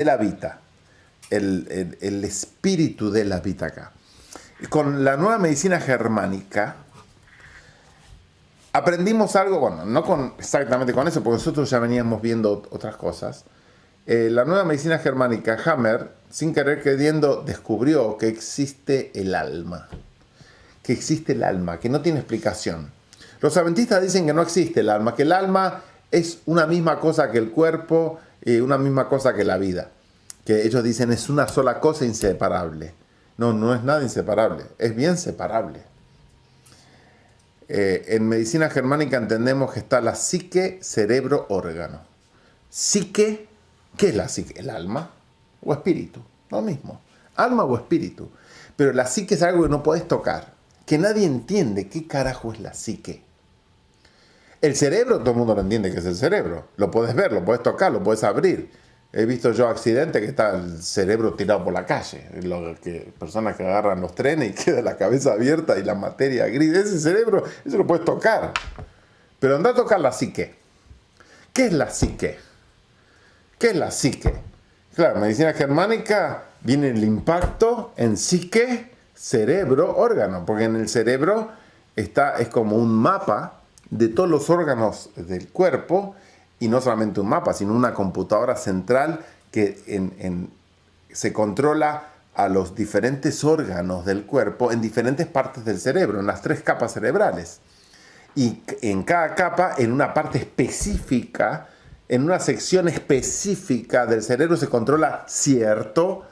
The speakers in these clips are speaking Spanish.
Él habita, el espíritu de él habita acá. Con la nueva medicina germánica aprendimos algo, bueno, no exactamente con eso, porque nosotros ya veníamos viendo otras cosas. La nueva medicina germánica, Hammer, sin querer queriendo, descubrió que existe el alma. Que existe el alma, que no tiene explicación. Los adventistas dicen que no existe el alma, que el alma es una misma cosa que el cuerpo y una misma cosa que la vida. Que ellos dicen es una sola cosa inseparable. No, no es nada inseparable, es bien separable. En medicina germánica entendemos que está la psique, cerebro, órgano. Psique, ¿qué es la psique? El alma o espíritu, lo mismo. Alma o espíritu. Pero la psique es algo que no podés tocar, que nadie entiende qué carajo es la psique. El cerebro, todo el mundo lo entiende que es el cerebro. Lo puedes ver, lo puedes tocar, lo puedes abrir. He visto yo accidentes que está el cerebro tirado por la calle. Personas que agarran los trenes y queda la cabeza abierta y la materia gris. Ese cerebro, eso lo puedes tocar. Pero anda a tocar la psique. ¿Qué es la psique? ¿Qué es la psique? Claro, en medicina germánica viene el impacto en psique, cerebro, órgano. Porque en el cerebro es como un mapa de todos los órganos del cuerpo. Y no solamente un mapa, sino una computadora central que se controla a los diferentes órganos del cuerpo en diferentes partes del cerebro, en las 3 capas cerebrales. Y en cada capa, en una parte específica, en una sección específica del cerebro se controla cierto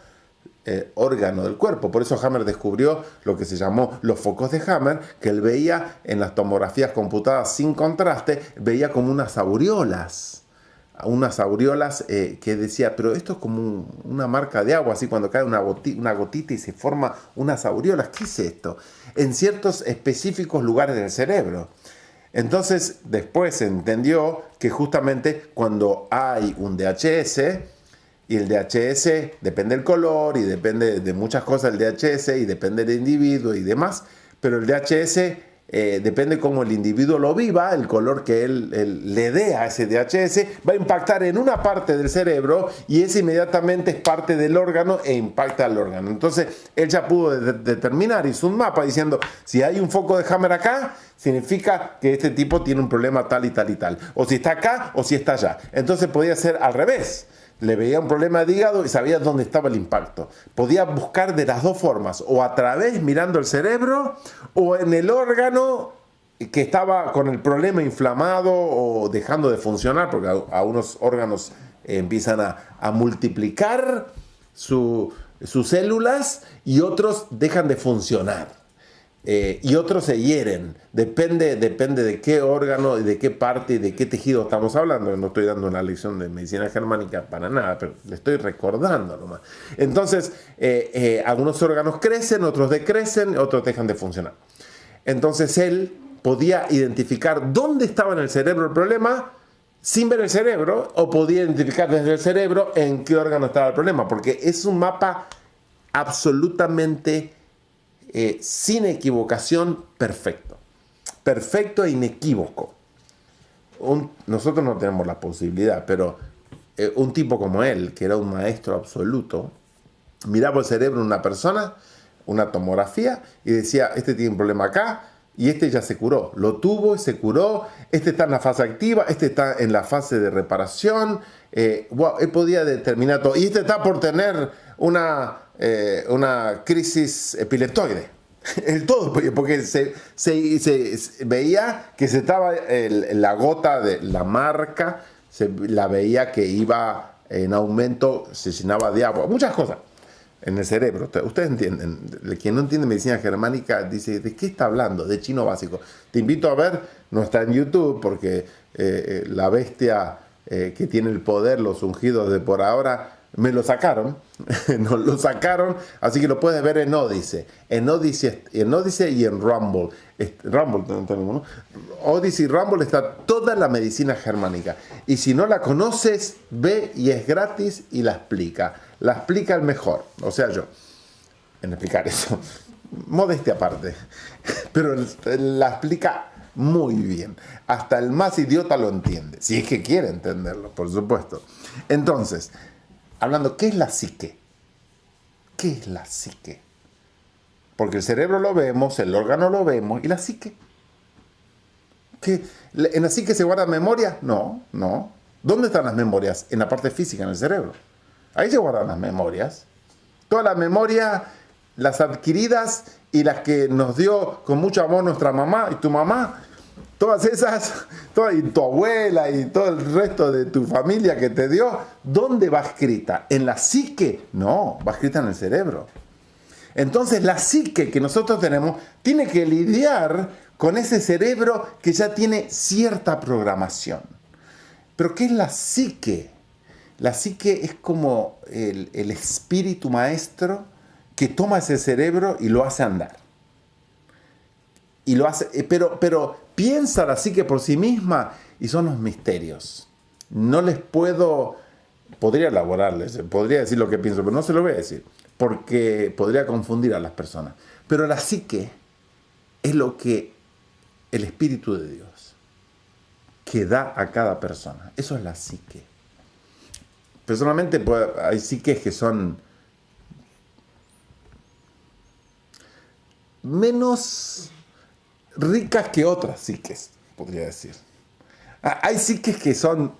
órgano del cuerpo. Por eso Hammer descubrió lo que se llamó los focos de Hammer, que él veía en las tomografías computadas sin contraste, veía como unas aureolas que decía, pero esto es como una marca de agua, así cuando cae una gotita y se forma unas aureolas. ¿Qué es esto? En ciertos específicos lugares del cerebro. Entonces después se entendió que justamente cuando hay un DHS, y el DHS depende del color y depende de muchas cosas del DHS y depende del individuo y demás, pero el DHS depende cómo el individuo lo viva, el color que él le dé a ese DHS va a impactar en una parte del cerebro y ese inmediatamente es parte del órgano e impacta al órgano. Entonces él ya pudo determinar, hizo un mapa diciendo, si hay un foco de Hammer acá, significa que este tipo tiene un problema tal y tal y tal, o si está acá o si está allá. Entonces podía ser al revés. Le veía un problema de hígado y sabía dónde estaba el impacto. Podía buscar de las dos formas, o a través mirando el cerebro, o en el órgano que estaba con el problema inflamado o dejando de funcionar, porque a unos órganos empiezan a multiplicar sus células y otros dejan de funcionar. Y otros se hieren. Depende de qué órgano y de qué parte y de qué tejido estamos hablando. No estoy dando una lección de medicina germánica para nada, pero le estoy recordando nomás. Entonces, algunos órganos crecen, otros decrecen, otros dejan de funcionar. Entonces él podía identificar dónde estaba en el cerebro el problema sin ver el cerebro, o podía identificar desde el cerebro en qué órgano estaba el problema, porque es un mapa absolutamente sin equivocación, perfecto e inequívoco. Nosotros no tenemos la posibilidad, pero un tipo como él, que era un maestro absoluto, miraba el cerebro de una persona, una tomografía, y decía, este tiene un problema acá, y este ya se curó, lo tuvo y se curó, este está en la fase activa, este está en la fase de reparación, él podía determinar todo, y este está por tener una crisis epileptoide. El todo, porque se veía que se estaba la gota de la marca, la veía que iba en aumento, se llenaba de agua, muchas cosas en el cerebro. Ustedes entienden. Quien no entiende medicina germánica dice, ¿de qué está hablando? De chino básico. Te invito a ver, no está en YouTube, porque la bestia que tiene el poder, los ungidos de por ahora, me lo sacaron, nos lo sacaron, así que lo puedes ver en Odyssey y en Rumble. ¿No? Odyssey y Rumble está toda la medicina germánica. Y si no la conoces, ve y es gratis y la explica. La explica el mejor, o sea yo, en explicar eso. Modestia aparte. Pero la explica muy bien. Hasta el más idiota lo entiende. Si es que quiere entenderlo, por supuesto. Entonces, hablando, ¿qué es la psique? ¿Qué es la psique? Porque el cerebro lo vemos, el órgano lo vemos, ¿y la psique? ¿Qué? ¿En la psique se guarda memoria? No, no. ¿Dónde están las memorias? En la parte física, en el cerebro. Ahí se guardan las memorias. Todas las memorias, las adquiridas y las que nos dio con mucho amor nuestra mamá y tu mamá, todas esas, y tu abuela y todo el resto de tu familia que te dio, ¿dónde va escrita? ¿En la psique? No, va escrita en el cerebro. Entonces la psique que nosotros tenemos tiene que lidiar con ese cerebro que ya tiene cierta programación. ¿Pero qué es la psique? La psique es como el espíritu maestro que toma ese cerebro y lo hace andar. Y lo hace, pero piensa la psique por sí misma y son los misterios. No les podría elaborarles, podría decir lo que pienso, pero no se lo voy a decir, porque podría confundir a las personas. Pero la psique es lo que el Espíritu de Dios que da a cada persona. Eso es la psique. Personalmente hay psiques que son menos ricas que otras psiques, podría decir. Hay psiques que son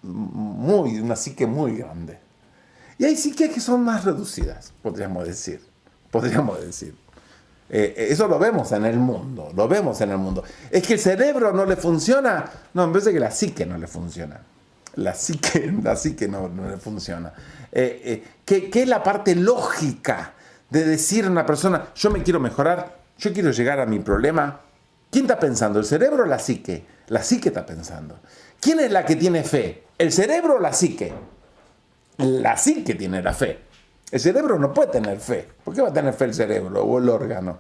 una psique muy grande. Y hay psiques que son más reducidas, podríamos decir. Eso lo vemos en el mundo, Es que el cerebro no le funciona. No, en vez de que la psique no le funciona. La psique no le funciona. ¿Qué es la parte lógica de decir a una persona, yo me quiero mejorar, yo quiero llegar a mi problema? ¿Quién está pensando, el cerebro o la psique? La psique está pensando. ¿Quién es la que tiene fe? ¿El cerebro o la psique? La psique tiene la fe. El cerebro no puede tener fe. ¿Por qué va a tener fe el cerebro o el órgano?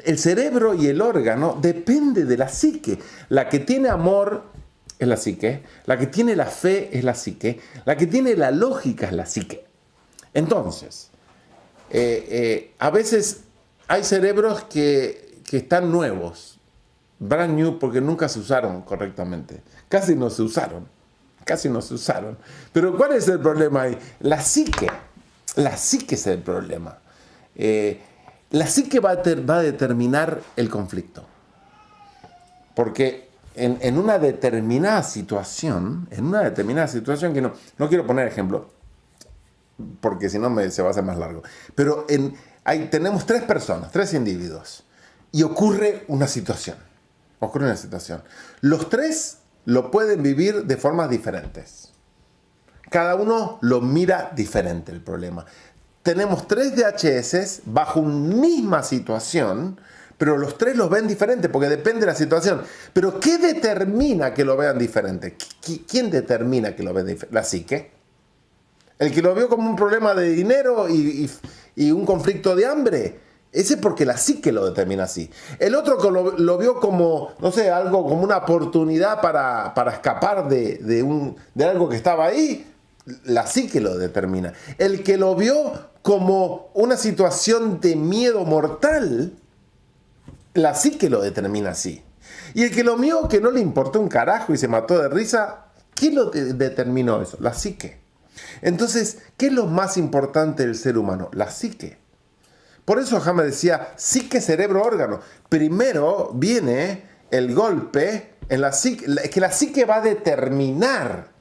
El cerebro y el órgano depende de la psique. La que tiene amor es la psique. La que tiene la fe es la psique. La que tiene la lógica es la psique. Entonces, a veces hay cerebros que están nuevos, brand new, porque nunca se usaron correctamente. Casi no se usaron. Pero ¿cuál es el problema ahí? La psique es el problema. La psique va a determinar el conflicto. Porque en una determinada situación que no quiero poner ejemplo, porque si no se va a hacer más largo. Pero tenemos tres individuos, y ocurre una situación. Los tres lo pueden vivir de formas diferentes. Cada uno lo mira diferente el problema. Tenemos 3 DHS bajo una misma situación, pero los 3 los ven diferente porque depende de la situación. Pero ¿qué determina que lo vean diferente? ¿Quién determina que lo vean diferente? La psique. El que lo vio como un problema de dinero y un conflicto de hambre, ese es porque la psique lo determina así. El otro que lo vio como, no sé, algo como una oportunidad para escapar de algo que estaba ahí, la psique lo determina. El que lo vio como una situación de miedo mortal, la psique lo determina así. Y el que lo vio que no le importó un carajo y se mató de risa, ¿quién lo determinó eso? La psique. Entonces, ¿qué es lo más importante del ser humano? La psique. Por eso Jaime decía, psique, cerebro, órgano. Primero viene el golpe en la psique. Es que la psique va a determinar.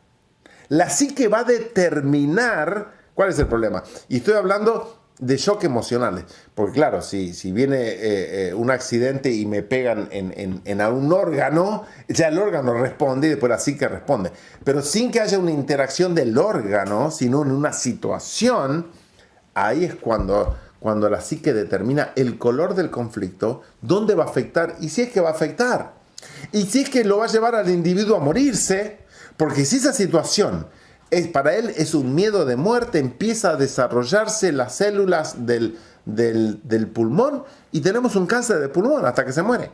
¿Cuál es el problema? Y estoy hablando de shock emocionales. Porque claro, si viene un accidente y me pegan en un órgano, ya el órgano responde y después la psique responde. Pero sin que haya una interacción del órgano, sino en una situación, ahí es cuando la psique determina el color del conflicto, dónde va a afectar y si es que va a afectar. Y si es que lo va a llevar al individuo a morirse, porque si esa situación para él es un miedo de muerte, empieza a desarrollarse las células del pulmón y tenemos un cáncer de pulmón hasta que se muere.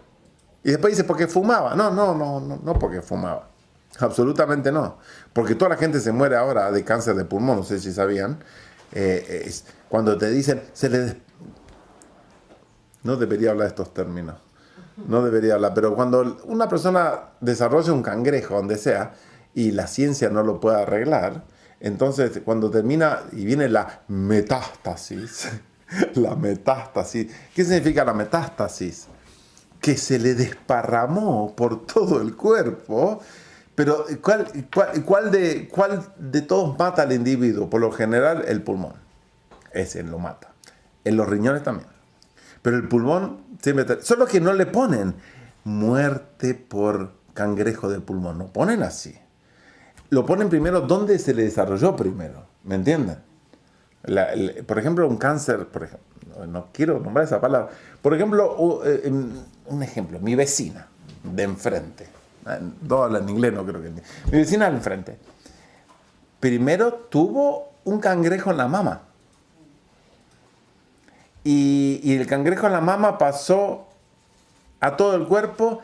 Y después dice, ¿por qué fumaba? No porque fumaba. Absolutamente no. Porque toda la gente se muere ahora de cáncer de pulmón, no sé si sabían. Cuando te dicen, no debería hablar de estos términos. No debería hablar, pero cuando una persona desarrolla un cangrejo, donde sea, y la ciencia no lo puede arreglar, Entonces, cuando termina y viene la metástasis, la metástasis, ¿qué significa la metástasis? Que se le desparramó por todo el cuerpo. Pero ¿cuál de todos mata al individuo? Por lo general, el pulmón. Ese lo mata. En los riñones también. Pero el pulmón siempre... Solo que no le ponen muerte por cangrejo de pulmón. No ponen así. Lo ponen primero donde se le desarrolló primero. ¿Me entienden? Por ejemplo, un cáncer... no quiero nombrar esa palabra. Por ejemplo, un ejemplo. Mi vecina de enfrente. No habla en inglés, no creo que... Mi vecina de enfrente. Primero tuvo un cangrejo en la mama. Y el cangrejo en la mama pasó a todo el cuerpo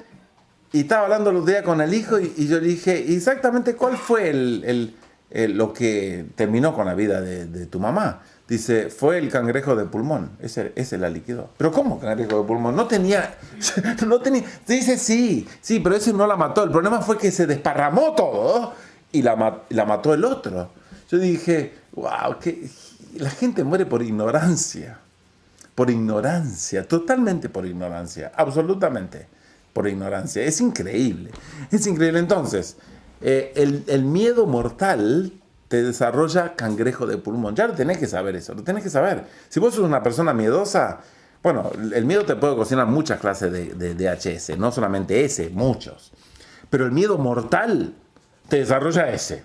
y estaba hablando los días con el hijo y yo le dije, exactamente cuál fue lo que terminó con la vida de tu mamá. Dice, fue el cangrejo de pulmón, ese la liquidó. ¿Pero cómo cangrejo de pulmón? No tenía... Dice, sí, pero ese no la mató. El problema fue que se desparramó todo y la mató el otro. Yo dije, wow, que la gente muere por ignorancia. Por ignorancia, totalmente por ignorancia, absolutamente por ignorancia. Es increíble, es increíble. Entonces, el miedo mortal te desarrolla cangrejo de pulmón. Ya lo tenés que saber eso, lo tenés que saber. Si vos sos una persona miedosa, bueno, el miedo te puede ocasionar muchas clases de DHS, no solamente ese, muchos. Pero el miedo mortal te desarrolla ese.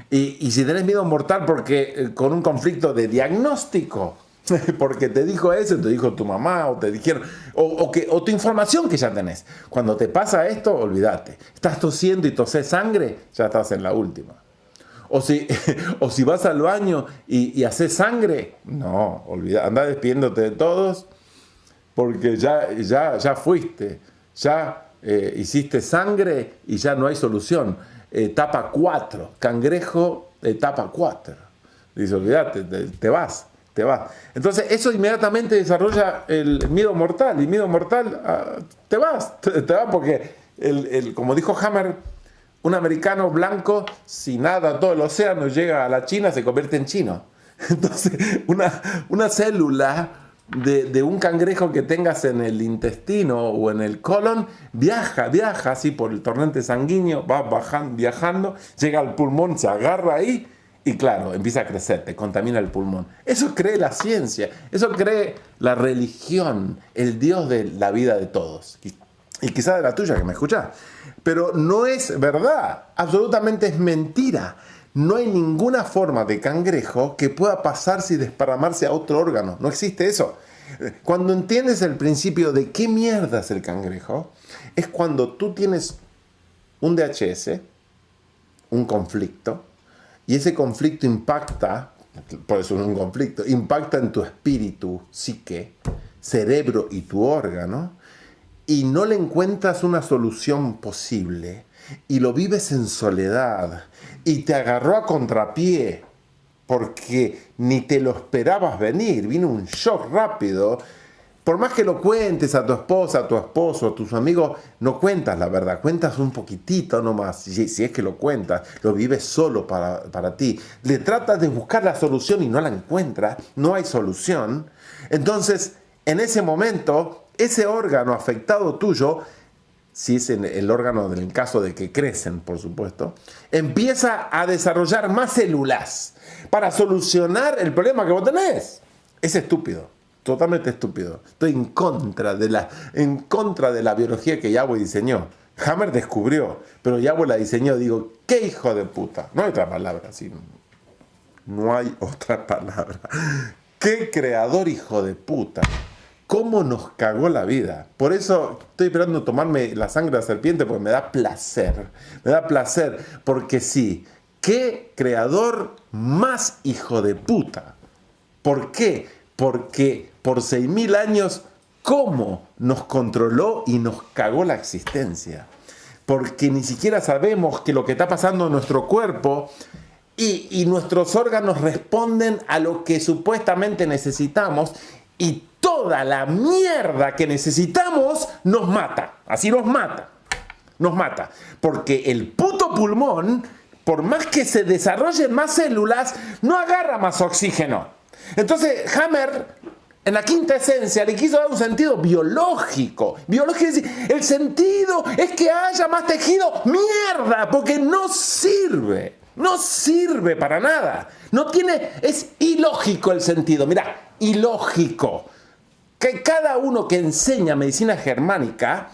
Y si tenés miedo mortal porque con un conflicto de diagnóstico, porque te dijo eso, te dijo tu mamá, o te dijeron, o tu información que ya tenés. Cuando te pasa esto, olvídate. Estás tosiendo y tosés sangre, ya estás en la última. O si vas al baño y haces sangre, no, olvídate, anda despidiéndote de todos, porque ya fuiste, ya hiciste sangre y ya no hay solución. Etapa 4, cangrejo, etapa 4. Dice, olvídate, te vas. Entonces eso inmediatamente desarrolla el miedo mortal. Y miedo mortal, te vas porque, como dijo Hammer, un americano blanco, si nada todo el océano llega a la China, se convierte en chino. Entonces una célula de un cangrejo que tengas en el intestino o en el colon, viaja así por el torrente sanguíneo, va viajando, llega al pulmón, se agarra ahí, y claro, empieza a crecer, te contamina el pulmón. Eso cree la ciencia, eso cree la religión, el Dios de la vida de todos. Y quizá de la tuya, que me escuchás. Pero no es verdad, absolutamente es mentira. No hay ninguna forma de cangrejo que pueda pasarse y desparramarse a otro órgano. No existe eso. Cuando entiendes el principio de qué mierda es el cangrejo, es cuando tú tienes un DHS, un conflicto, y ese conflicto impacta, por eso es un conflicto, impacta en tu espíritu, psique, cerebro y tu órgano, y no le encuentras una solución posible, y lo vives en soledad, y te agarró a contrapié, porque ni te lo esperabas venir, vino un shock rápido. Por más que lo cuentes a tu esposa, a tu esposo, a tus amigos, no cuentas la verdad, cuentas un poquitito nomás, si es que lo cuentas, lo vives solo para ti. Le tratas de buscar la solución y no la encuentras, no hay solución. Entonces, en ese momento, ese órgano afectado tuyo, si es el órgano del caso de que crecen, por supuesto, empieza a desarrollar más células para solucionar el problema que vos tenés. Es estúpido. Totalmente estúpido. Estoy en contra de la biología que Yahweh diseñó. Hammer descubrió, pero Yahweh la diseñó. Digo, ¿qué hijo de puta? No hay otra palabra, sí. No hay otra palabra. ¿Qué creador hijo de puta? ¿Cómo nos cagó la vida? Por eso estoy esperando tomarme la sangre de la serpiente, porque me da placer. Me da placer, porque sí. ¿Qué creador más hijo de puta? ¿Por qué? Porque por 6.000 años, ¿cómo nos controló y nos cagó la existencia? Porque ni siquiera sabemos que lo que está pasando en nuestro cuerpo y nuestros órganos responden a lo que supuestamente necesitamos, y toda la mierda que necesitamos nos mata. Así nos mata. Nos mata. Porque el puto pulmón por más que se desarrollen más células, no agarra más oxígeno. Entonces Hammer, en la quinta esencia, le quiso dar un sentido biológico. Biológico es decir, el sentido es que haya más tejido. ¡Mierda! Porque no sirve. No sirve para nada. No tiene, es ilógico el sentido. Mira, ilógico. Que cada uno que enseña medicina germánica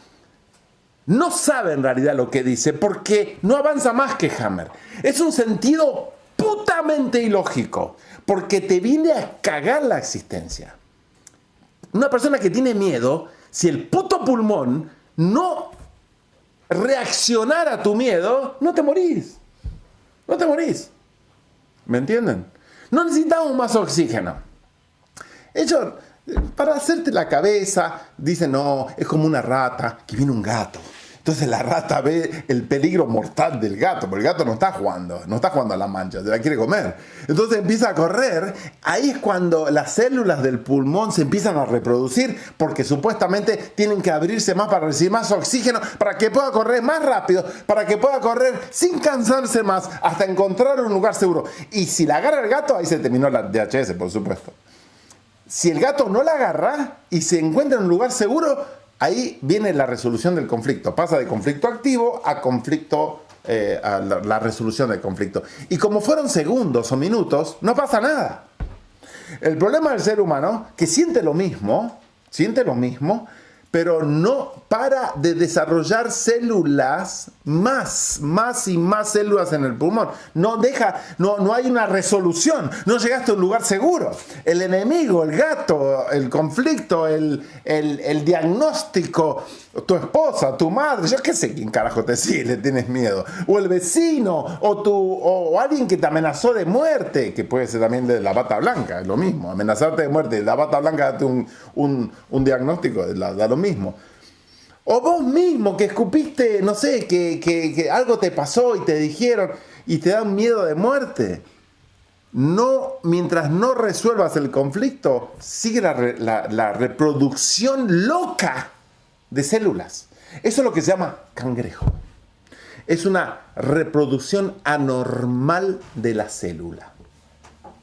no sabe en realidad lo que dice porque no avanza más que Hammer. Es un sentido putamente ilógico porque te viene a cagar la existencia. Una persona que tiene miedo, si el puto pulmón no reaccionara a tu miedo, no te morís. No te morís. ¿Me entienden? No necesitamos más oxígeno. Ellos, para hacerte la cabeza, dicen, no, es como una rata que viene un gato. Entonces la rata ve el peligro mortal del gato, porque el gato no está jugando a la mancha, se la quiere comer. Entonces empieza a correr, ahí es cuando las células del pulmón se empiezan a reproducir, porque supuestamente tienen que abrirse más para recibir más oxígeno, para que pueda correr más rápido, para que pueda correr sin cansarse más, hasta encontrar un lugar seguro. Y si la agarra el gato, ahí se terminó la DHS, por supuesto. Si el gato no la agarra y se encuentra en un lugar seguro, ahí viene la resolución del conflicto. Pasa de conflicto activo a conflicto, a la resolución del conflicto. Y como fueron segundos o minutos, no pasa nada. El problema del ser humano, que siente lo mismo, pero no para de desarrollar células, más y más células en el pulmón. No hay una resolución, no llegaste a un lugar seguro. El enemigo, el gato, el conflicto, el diagnóstico, tu esposa, tu madre, yo qué sé quién carajo te sigue, le tienes miedo. O el vecino, o alguien que te amenazó de muerte, que puede ser también de la bata blanca, es lo mismo. Amenazarte de muerte, la bata blanca date un diagnóstico, da lo mismo. O vos mismo que escupiste, no sé, que algo te pasó y te dijeron y te da un miedo de muerte. No, mientras no resuelvas el conflicto, sigue la reproducción loca de células. Eso es lo que se llama cangrejo. Es una reproducción anormal de la célula.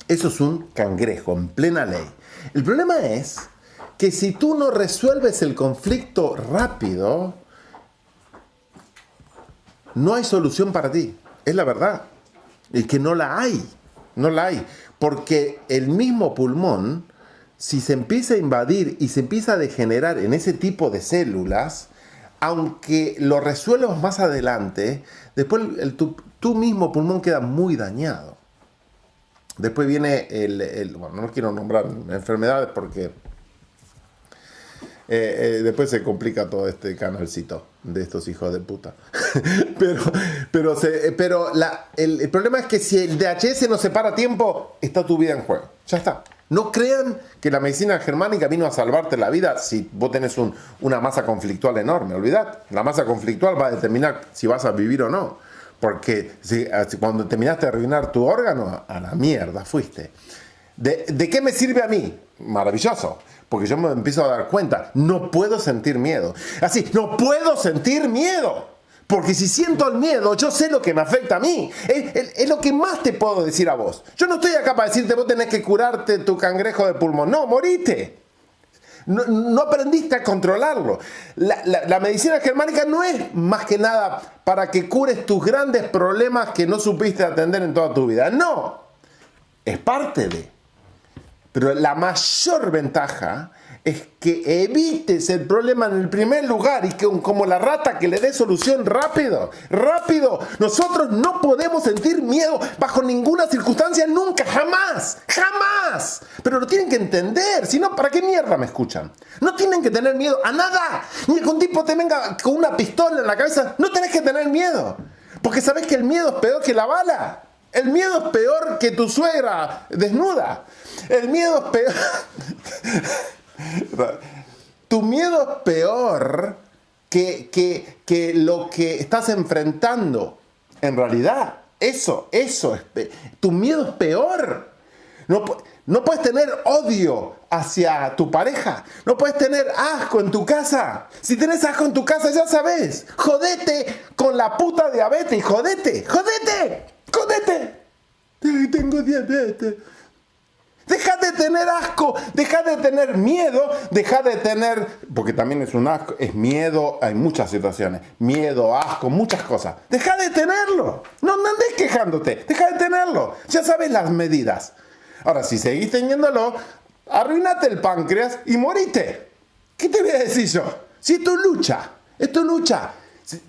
Eso es un cangrejo en plena ley. El problema es que si tú no resuelves el conflicto rápido, no hay solución para ti. Es la verdad. Es que no la hay. No la hay. Porque el mismo pulmón, si se empieza a invadir y se empieza a degenerar en ese tipo de células, aunque lo resuelvas más adelante, después tu mismo pulmón queda muy dañado. Después viene bueno, no quiero nombrar enfermedades porque después se complica todo este canalcito de estos hijos de puta. pero el problema es que si el DHS no se para a tiempo, está tu vida en juego. Ya está. No crean que la medicina germánica vino a salvarte la vida si vos tenés una masa conflictual enorme. Olvidad, la masa conflictual va a determinar si vas a vivir o no. Porque cuando terminaste de arruinar tu órgano, a la mierda fuiste. ¿De qué me sirve a mí? Maravilloso. Porque yo me empiezo a dar cuenta, no puedo sentir miedo. Así, no puedo sentir miedo. Porque si siento el miedo, yo sé lo que me afecta a mí. Es lo que más te puedo decir a vos. Yo no estoy acá para decirte, vos tenés que curarte tu cangrejo de pulmón. No, morite. No aprendiste a controlarlo. La medicina germánica no es más que nada para que cures tus grandes problemas que no supiste atender en toda tu vida. No. Es parte de. Pero la mayor ventaja es que evites el problema en el primer lugar y que como la rata que le dé solución rápido. ¡Rápido! Nosotros no podemos sentir miedo bajo ninguna circunstancia nunca, jamás, jamás. Pero lo tienen que entender, si no, ¿para qué mierda me escuchan? No tienen que tener miedo a nada. Ni que un tipo te venga con una pistola en la cabeza, no tenés que tener miedo. Porque sabés que el miedo es peor que la bala. El miedo es peor que tu suegra desnuda. El miedo es peor. Tu miedo es peor que lo que estás enfrentando. En realidad, eso es. Tu miedo es peor. No puedes tener odio hacia tu pareja. No puedes tener asco en tu casa. Si tenés asco en tu casa, ya sabes. Jodete con la puta diabetes. Jodete. Escóndete. Tengo diabetes. Deja de tener asco, deja de tener miedo, deja de tener, porque también es un asco, es miedo, hay muchas situaciones, miedo, asco, muchas cosas. Deja de tenerlo, no andes quejándote, deja de tenerlo, ya sabes las medidas. Ahora, si seguís teniéndolo, arruinate el páncreas y morite. ¿Qué te voy a decir yo? Si es tu lucha, es tu lucha.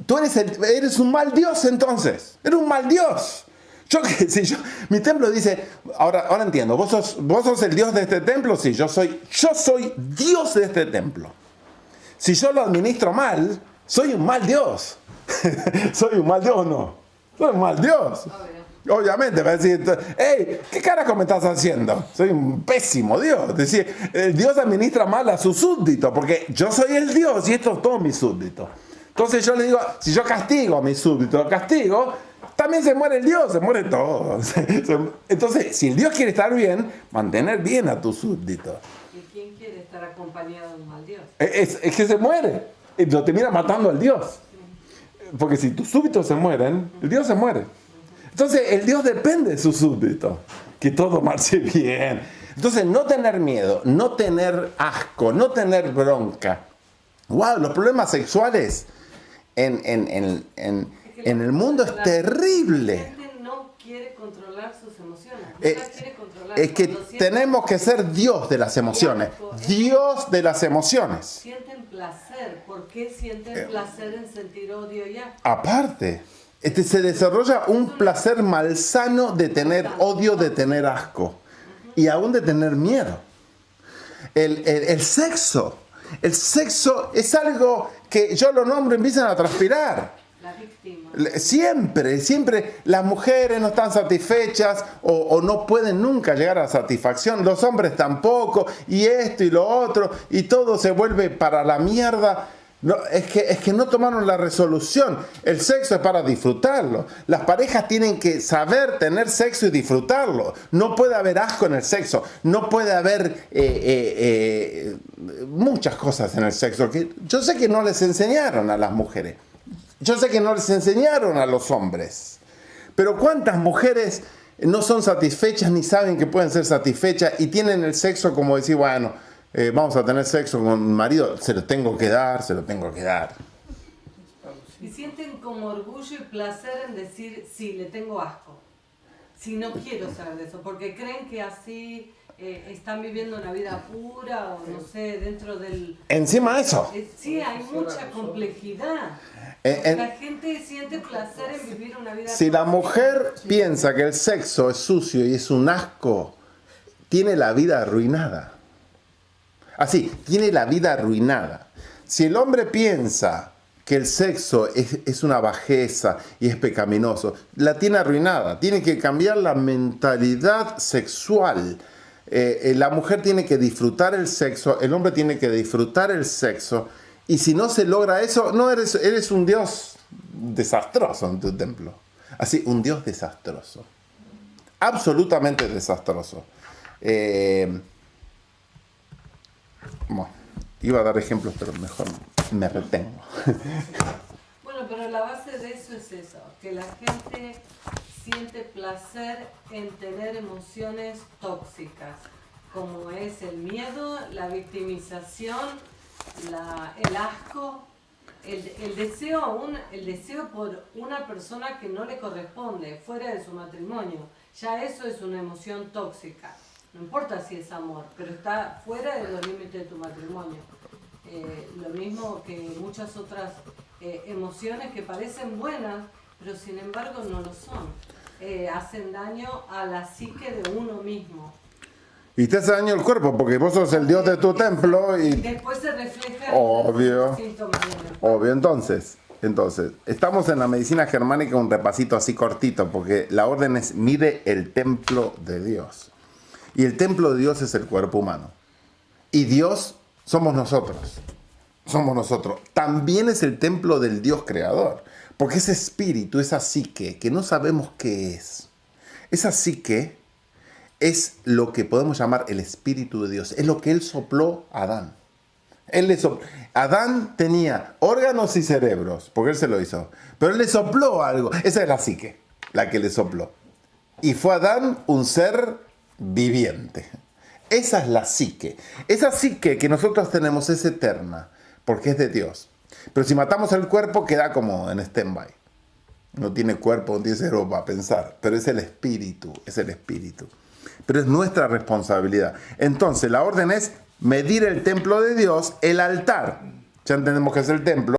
Tú eres un mal Dios entonces, eres un mal Dios. Mi templo dice, ahora entiendo, ¿vos sos el Dios de este templo? Sí, yo soy Dios de este templo. Si yo lo administro mal, soy un mal Dios. ¿Soy un mal Dios o no? Soy un mal Dios. Obviamente, va a decir, hey, ¿qué carajo me estás haciendo? Soy un pésimo Dios. Es decir, Dios administra mal a sus súbditos, porque yo soy el Dios y estos son todos mis súbditos. Entonces yo le digo, si yo castigo a mis súbditos, también se muere el Dios, se muere todo. Entonces, si el Dios quiere estar bien, mantener bien a tus súbditos. ¿Y quién quiere estar acompañado de un mal Dios? Es que se muere. Lo termina matando al Dios. Porque si tus súbditos se mueren, el Dios se muere. Entonces, el Dios depende de sus súbditos. Que todo marche bien. Entonces, no tener miedo, no tener asco, no tener bronca. Wow, los problemas sexuales en el mundo es terrible. La gente no quiere controlar sus emociones. Es que tenemos que ser Dios de las emociones. Dios de las emociones. Sienten placer. ¿Por qué sienten placer en sentir odio ya? Aparte, se desarrolla un placer malsano de tener odio, de tener asco. Y aún de tener miedo. El sexo es algo que yo lo nombro y empiezan a transpirar. La víctima. Siempre las mujeres no están satisfechas o no pueden nunca llegar a la satisfacción, los hombres tampoco, y esto y lo otro, y todo se vuelve para la mierda. No, es que no tomaron la resolución. El sexo es para disfrutarlo. Las parejas tienen que saber tener sexo y disfrutarlo. No puede haber asco en el sexo. No puede haber muchas cosas en el sexo que yo sé que no les enseñaron a las mujeres. Yo sé que no les enseñaron a los hombres. Pero ¿cuántas mujeres no son satisfechas ni saben que pueden ser satisfechas y tienen el sexo como decir, bueno, vamos a tener sexo con mi marido, se lo tengo que dar. Y sienten como orgullo y placer en decir, sí, le tengo asco. Si no quiero saber de eso, porque creen que así están viviendo una vida pura o no sé, dentro del... Encima de eso. Sí, hay mucha complejidad. La gente siente placer en vivir una vida... Si la mujer piensa que el sexo es sucio y es un asco, tiene la vida arruinada. Así, tiene la vida arruinada. Si el hombre piensa que el sexo es una bajeza y es pecaminoso, la tiene arruinada. Tiene que cambiar la mentalidad sexual. La mujer tiene que disfrutar el sexo, el hombre tiene que disfrutar el sexo. Y si no se logra eso, no eres un Dios desastroso en tu templo. Así, un Dios desastroso. Absolutamente desastroso. Bueno, iba a dar ejemplos, pero mejor me retengo. Bueno, pero la base de eso es eso, que la gente siente placer en tener emociones tóxicas, como es el miedo, la victimización, el asco, el deseo por una persona que no le corresponde, fuera de su matrimonio. Ya eso es una emoción tóxica. No importa si es amor, pero está fuera de los límites de tu matrimonio. Lo mismo que muchas otras emociones que parecen buenas, pero sin embargo no lo son. Hacen daño a la psique de uno mismo. Y te hace daño el cuerpo, porque vos sos el Dios de tu templo y... Después se refleja obvio, en los síntomas. Obvio, entonces, estamos en la medicina germánica, un repasito así cortito, porque la orden es, mire el templo de Dios. Y el templo de Dios es el cuerpo humano. Y Dios somos nosotros. Somos nosotros. También es el templo del Dios creador. Porque ese espíritu, esa psique, que no sabemos qué es. Esa psique es lo que podemos llamar el espíritu de Dios. Es lo que Él sopló a Adán. Adán tenía órganos y cerebros, porque Él se lo hizo. Pero Él le sopló algo. Esa es la psique, la que le sopló. y fue Adán un ser viviente. Esa es la psique. Esa psique que nosotros tenemos es eterna, porque es de Dios. Pero si matamos el cuerpo, queda como en stand-by. No tiene cuerpo, no tiene cerebro para pensar, pero es el espíritu, es el espíritu. Pero es nuestra responsabilidad. Entonces, la orden es medir el templo de Dios, el altar. Ya entendemos que es el templo.